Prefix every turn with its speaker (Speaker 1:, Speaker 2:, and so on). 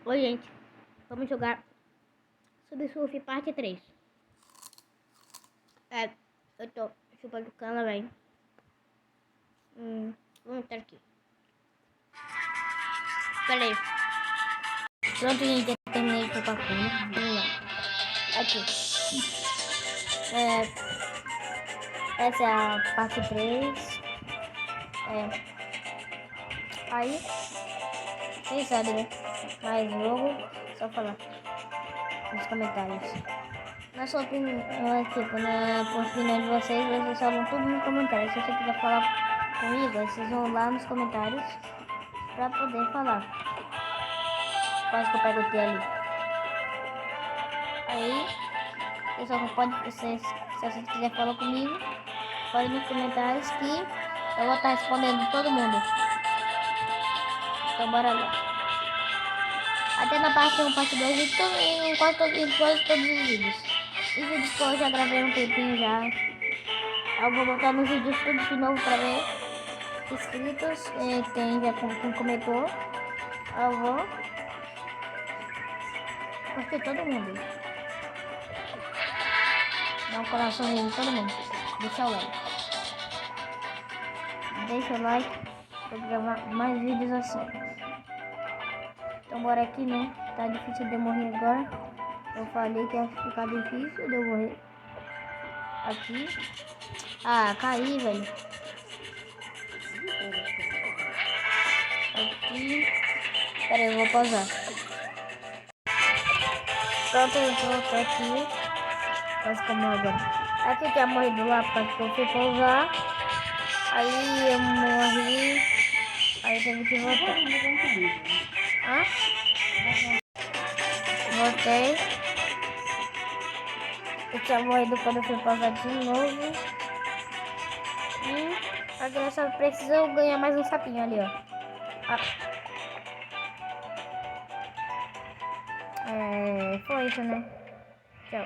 Speaker 1: Oi, gente. Vamos jogar Subsurf parte 3. Eu tô chupando cana, velho. Vamos entrar aqui. Pera aí. Pronto, gente. Eu terminei de chupar cana. Vamos lá. Aqui. Essa é a parte 3. Aí. Vocês sabem, né? Mais jogo. Só falar nos comentários. Na sua opinião, tipo, na opinião de vocês falam tudo no comentário. Se você quiser falar comigo, vocês vão lá nos comentários pra poder falar. Quase que eu pego o T ali. Aí, pessoal, se você quiser falar comigo, fale nos comentários que eu vou estar respondendo todo mundo. Então bora lá. Até na parte 1, parte 2 e em quase todos os vídeos. Os vídeos que eu já gravei um tempinho já. Eu vou botar nos vídeos tudo de novo pra ver. Inscritos, quem comentou. Eu vou curtir todo mundo. Dá um coraçãozinho em todo mundo. Deixa o like. Deixa o like pra gravar mais vídeos assim. Então bora aqui, né? Tá difícil de eu morrer agora. Eu falei que ia ficar difícil de eu morrer. Aqui. Ah, caí, velho. Aqui. Pera aí, eu vou pausar. Pronto, eu voltei aqui. Mas como agora? Aqui tinha morrido lá porque eu fui pousar. Aí eu morri. Aí teve que voltar. Voltei. Eu tinha morrido quando eu fui pousar de novo. E agora só precisa ganhar mais um sapinho ali, ó. Foi isso, né? Tchau.